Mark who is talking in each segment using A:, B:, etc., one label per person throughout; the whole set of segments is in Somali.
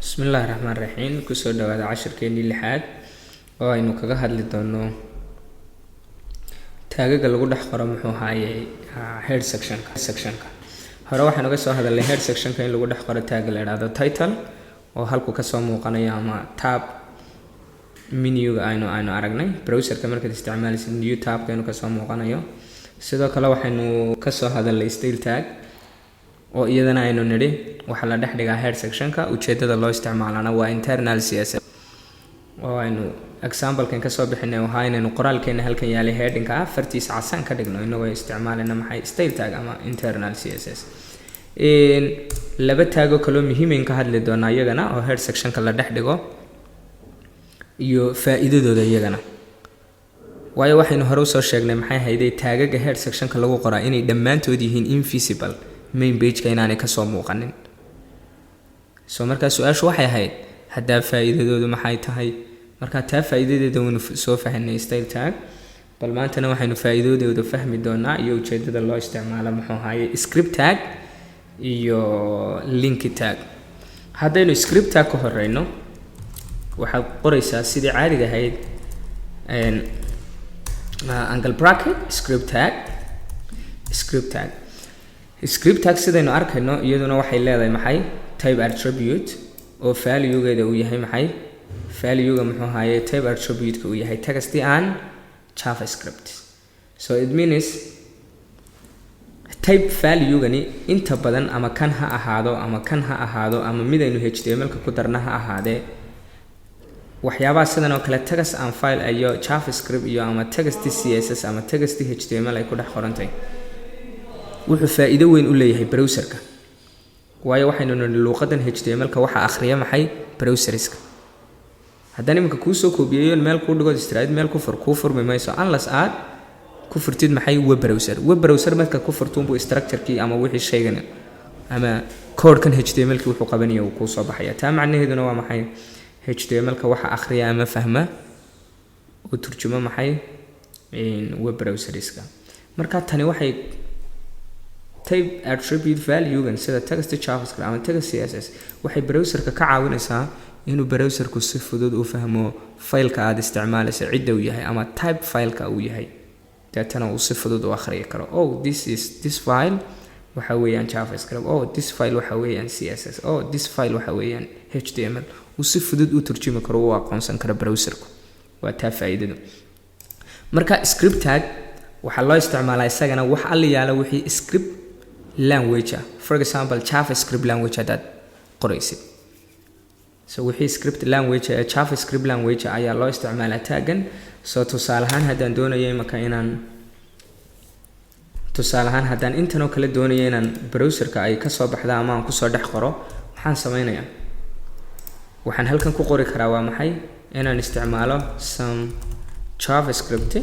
A: Bismillaahi Raxmaani Raxiim. Kusoo dhawaada cashirkeennii lixaad oo aynu kaga hadli doono taagaga lagu dhex qoro muxuu ahaayey head sectionka. Hore waxaan uga soo hadalnay head sectionka in lagu dhex qoro tag la yiraahdo title oo halku ka soo muuqanayo ama tab menu-ga aynu aragnay browser-ka markaad isticmaalaysid new tab-ka inuu ka soo muuqanayo. Sidoo kale waxaynu ka soo hadalnay style tag oo iyadana aynu nidhi waxaa la dhex dhigaa head sectionka. Ujeedada loo isticmaalana waa internal CSS oo aynu example-kan ka soo bixinay waxa inaynu qoraalkeena halkan yaalay heading-ka fartiisa casaan ka dhigno inagoo isticmaalana maxay style tag ama internal CSS. Laba tag oo kale muhiim ah ka hadli doona iyagana oo head sectionka la dhex dhigo iyo faa'iidadooda iyagana. waayo waxaynu hore u soo sheegnay maxay hayday taagaga head sectionka lagu qoraa inay dhammaantood yihiin invisible main page-ka inaanay ka soo muuqanin. So marka su'aashu waxay ahayd hadda faa'iidadoodu maxay tahay? Marka taa faa'iidadeeda waynu soo fahanay style tag, bal maantana waxaynu faa'iidadooda fahmi doonaa iyo ujeedada loo isticmaalo muxuu ahaayey script tag iyo link tag. Haddaynu script tag ka horeyno waxaad qoraysaa sidii caadiga ahayd angle bracket script tag sidaynu arkayno iyaduna waxay leedahay maxay type attribute oo value-geeda uu yahay maxay value-ga muxuu ahaayey type attribute-ka uu yahay text and javascript. So it means type value-gani inta badan ama kan ha ahaado ama midaynu HTML-ka ku darna ha ahaadee waxyaabaha sidan oo kale text and file iyo javascript iyo ama text CSS ama text HTML ay ku dhex qorantahay wuxuu faa'iido weyn u leeyahay browser-ka. waayo waxaynu nidhi luuqadan HTML-ka waxa akhriya maxay browser-iska. haddana iminka kuu soo koobiyeeyo meel kuu dhigo istiraad meel ku furmi mayso unless aad ku furtid maxay web browser marka ku furto buu structure-kii ama wixii shaygan ama code-kan HTML-kii wuxuu qabanayaa uu ku soo baxaya. taa macnaheeduna waa maxay HTML-ka waxa akhriya ama fahma oo turjuma maxay web browser-iska. marka tani waxay type attribute value-gan sida text javascript ama text CSS waxay browser-ka ka caawinaysaa inuu browser-ku si fudud u fahmo file-ka aad isticmaalayso cidda uu yahay ama type file-ka uu yahay. deetana uu si fudud u akhriyi karo. This file waxa weeyaan javascript. This file waxa weeyaan CSS. This file waxa weeyaan HTML. uu si fudud u turjumi karo oo aqoonsan karo browser-ku. waa taa faa'iidadu. marka script tag waxa loo isticmaalaa isagana wax aliyaala wixii script language for example javascript language hadaad qoraysid. so wixii script language javascript language ayaa loo isticmaalaa taggan. so tusaale ahaan haddaan doonayo haddaan intan oo kale doonayo inaan browser-ka ay ka soo baxda ama aan ku soo dhex qoro maxaan sameynayaa waxaan halkan ku qori karaa waa maxay inaan isticmaalo some javascript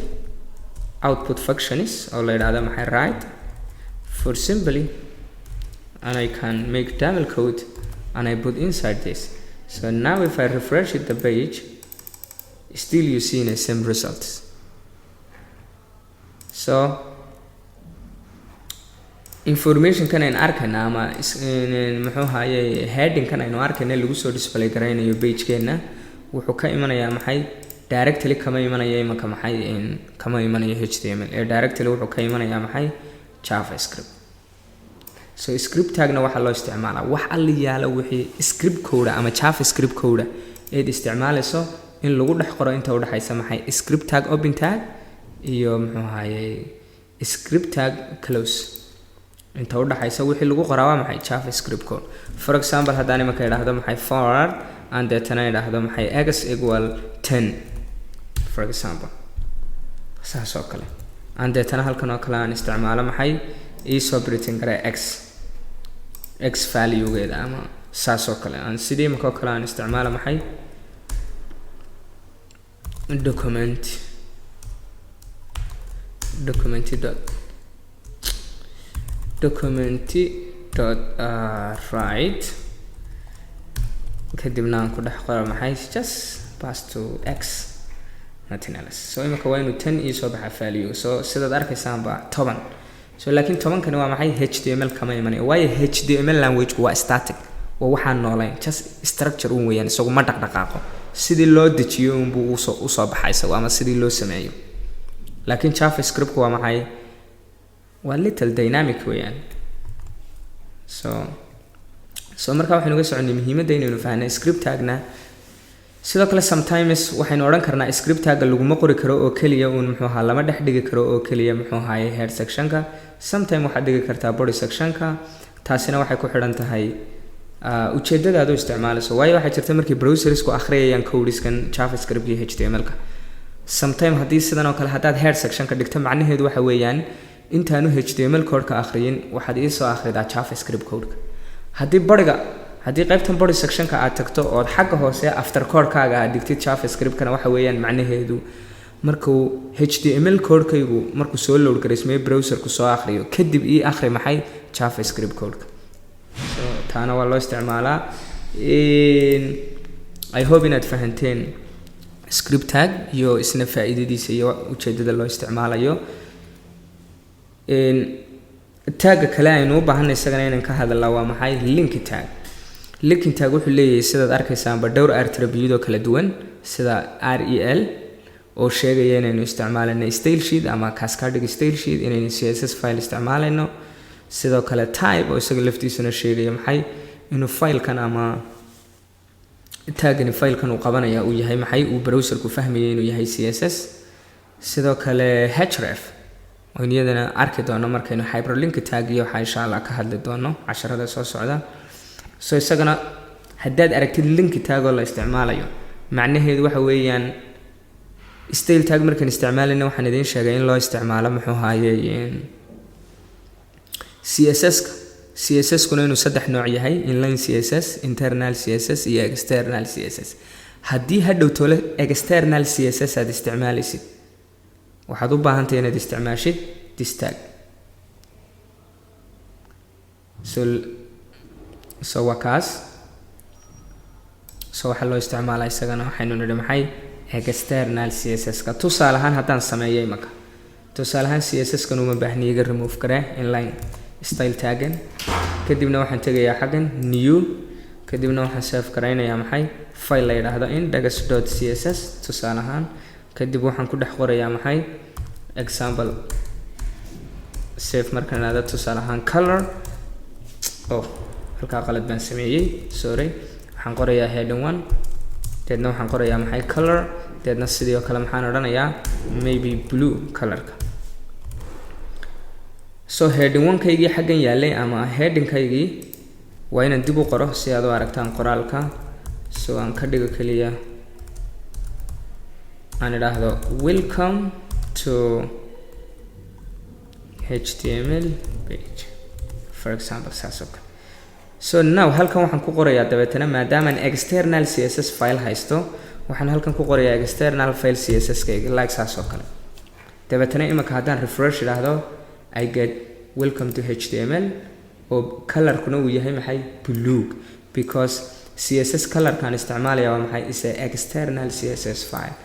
A: output functions oo la yiraahdo maxay write for simply and I can make double code and I put inside this. So now if I refresh the page still you see the same results. So information kan aynu arkayna ama muxuu ahaayey heading kan aynu arkayna lagu soo display garaynayo page-keena wuxuu ka imanayaa maxay directly kama imanayo imanka maxay kama imanayo HTML directly wuxuu ka imanayaa maxay javascript. so script tagna waxa loo isticmaalaa wax aliyaala wixii script code ama javascript code ee isticmaalayso in lagu dhex qoro inta u dhaxaysa maxay script tag open tag iyo muxuu ahaayey script tag close inta u dhaxaysa wixii lagu qoraa waa maxay javascript code. for example haddaan imanka idhaahdo maxay forward and then idhaahdo maxay x equal 10 for example saas oo kale and then halkan oo kale aan isticmaalo maxay isoo printing kara x value-geeda ama saas oo kale aan sidii imanka oo kale aan isticmaalo maxay write kadibna aan ku dhex qoro maxay just pass to x nothing else. so imanka waa inuu 10 isoo baxa value. so sidaad arkaysaan ba 10. so laakiin 10kani waa maxay HTML kama imanay waayo HTML language waa static waa waxaan noolayn, just structure uun weeyaan, isagu ma dhaqdhaqaaqo, sidii loo dejiyo unbuu usoo baxa isagu ama sidii loo sameeyo. laakiin javascript waa maxay? waa little dynamic weeyaan. so markaa waxaynu uga soconay muhiimadda inaynu fahnay script tagna. sidoo kale sometimes waxaynu odhan karnaa script tagga laguma qori karo oo keliya uun muxuu ahaa lama dhex dhigi karo oo keliya muxuu ahaye head sectionka. sometime waxaad dhigi kartaa body sectionka. taasina waxay ku xidhan tahay ujeeddada aad u isticmaalayso. waayo waxaa jirta markii browsersku akhriyayaan codeskan javascript iyo html-ka, sometime haddii sidan oo kale haddaad head sectionka dhigto, macnaheedu waxa weeyaan intaanu html code-ka akhriyin waxaad iisoo akhridaa javascript code-ka. haddii qaybtan body sectionka aad tagto ood xagga hoose after code-kaaga aad dhigtid javascript-kana, waxa weeyaan macnaheedu markuu html code-kaygu markuu soo load gareysmay browserku soo akhriyo kadib ii akhri maxay javascript code-ka. taana waa loo isticmaalaa. I hope inaad fahanteen script tag iyo isna faa'iidadiisa iyo ujeedada loo isticmaalayo. tagga kale aynu u baahanay isagana inaan ka hadalnaa waa maxay? link tag. link tag wuxuu leeyahay sidaad arkaysaanba dhowr attribute oo kala duwan, sida rel oo sheegaya inaynu isticmaalayno style sheet ama cascading style sheet, inaynu css file isticmaalayno. sidoo kale type oo isaga laftiisuna sheegaya maxay? inuu filekan ama taggani filekan uu qabanaya uu yahay maxay? uu browserku fahmaya inuu yahay css. sidoo kale href oo iyadana arki doono markaynu hyperlink tag iyo waxa insha Allah ka hadli doono casharada soo socda. isagana haddaad aragtid link tag oo la isticmaalayo, macnaheedu waxa weeyaan style tag markaan isticmaalayna waxaan idin sheegay in loo isticmaalo muxuu ahaayey css kuna inuu saddex nooc yahay: inline css, internal css iyo external css. haddii hadhow tole external css aad isticmaalaysid, waxaad u baahantahay inaad isticmaashid this tag. waa kaas. waxaa loo isticmaalaa isagana waxaynu nidhi maxay? external css-ka. tusaale ahaan haddaan sameeyay marka, tusaale ahaan css-kan uma baahniya iga remove karee inline style taggan, kadibna waxaan tegayaa xaggan new, kadibna waxaan save garaynayaa maxay? file la yidhaahdo index.css tusaale ahaan, kadib waxaan ku dhex qorayaa maxay? example save markaan aado tusaale ahaan color. halkaa qalad baan sameeyey, sorry. waxaan qorayaa heading 1, deedna waxaan qorayaa maxay? color, deedna sidoo kale maxaan odhanayaa maybe blue colorka. heading 1-kaygii xaggan yaalay ama heading-kaygii waa inaan dib u qoro si aad u aragtaan qoraalka. aan ka dhigo keliya aan idhaahdo welcome to html page for example, saas oo kale. now halkan waxaan ku qorayaa dabeetana maadaamaan external css file haysto, waxaan halkan ku qorayaa external file css-kayga like saas oo kale. dabeetana imika haddaan refresh idhaahdo, I get welcome to html oo colorkuna uu yahay maxay? blue, because css colorkaan isticmaalaya waa maxay? is a external css file.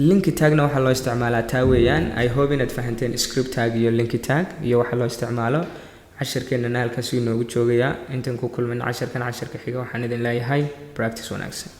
A: link tagna waxaa loo isticmaalaa taa weeyaan. I hope inaad fahanteen script tag iyo link tag iyo waxa loo isticmaalo. casharkeenana halkaas inoogu joogayaa. intaan ku kulmin casharka xiga waxaan idin leeyahay practice wanaagsan.